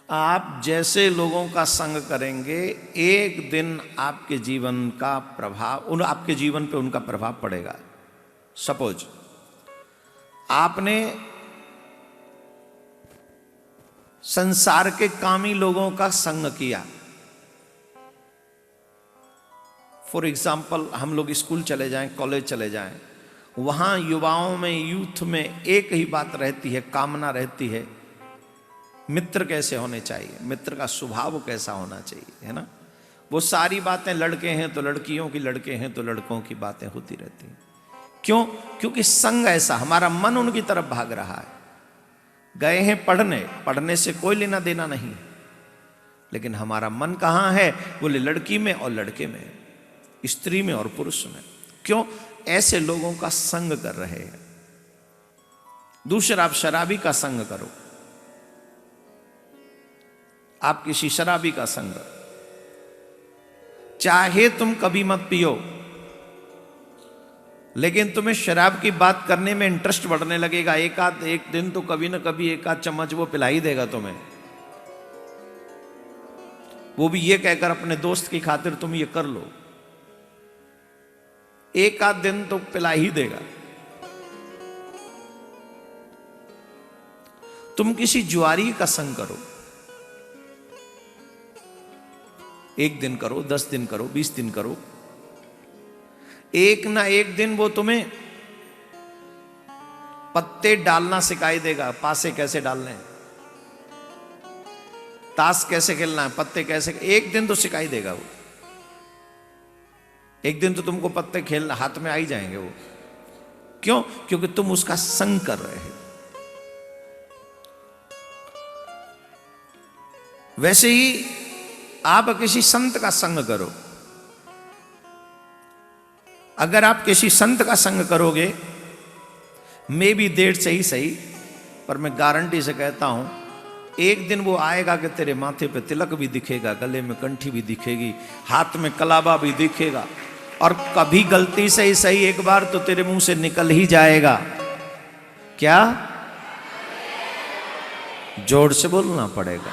आप जैसे लोगों का संग करेंगे एक दिन आपके जीवन का प्रभाव आपके जीवन पे उनका प्रभाव पड़ेगा। सपोज आपने संसार के कामी लोगों का संग किया। फॉर एग्जाम्पल हम लोग स्कूल चले जाएं, कॉलेज चले जाएं, वहां युवाओं में, यूथ में एक ही बात रहती है, कामना रहती है, मित्र कैसे होने चाहिए, मित्र का स्वभाव कैसा होना चाहिए, है ना। वो सारी बातें लड़के हैं तो लड़कियों की, लड़के हैं तो लड़कों की बातें होती रहती हैं। क्यों? क्योंकि संग ऐसा, हमारा मन उनकी तरफ भाग रहा है। गए हैं पढ़ने, पढ़ने से कोई लेना देना नहीं, लेकिन हमारा मन कहाँ है? बोले लड़की में और लड़के में, स्त्री में और पुरुष में। क्यों? ऐसे लोगों का संग कर रहे हैं। दूसरा, आप शराबी का संग करो, आप किसी शराबी का संग, चाहे तुम कभी मत पियो, लेकिन तुम्हें शराब की बात करने में इंटरेस्ट बढ़ने लगेगा। एक दिन तो कभी ना कभी एक आध चम्मच वो पिला ही देगा तुम्हें, वो भी ये कहकर अपने दोस्त की खातिर तुम ये कर लो, एक आध दिन तो पिला ही देगा। तुम किसी जुआरी का संग करो, एक दिन करो, 10 दिन करो, 20 दिन करो, एक ना एक दिन वो तुम्हें पत्ते डालना सिखाई देगा। पासे कैसे डालने हैं, ताश कैसे खेलना है, पत्ते कैसे, एक दिन तो सिखाई देगा वो। एक दिन तो तुमको पत्ते खेलना हाथ में आ ही जाएंगे वो। क्यों? क्योंकि तुम उसका संग कर रहे हो। वैसे ही आप किसी संत का संग करो। अगर आप किसी संत का संग करोगे, मे भी देर से ही सही, पर मैं गारंटी से कहता हूं एक दिन वो आएगा कि तेरे माथे पे तिलक भी दिखेगा, गले में कंठी भी दिखेगी, हाथ में कलाबा भी दिखेगा, और कभी गलती से ही सही एक बार तो तेरे मुंह से निकल ही जाएगा, क्या? जोर से बोलना पड़ेगा।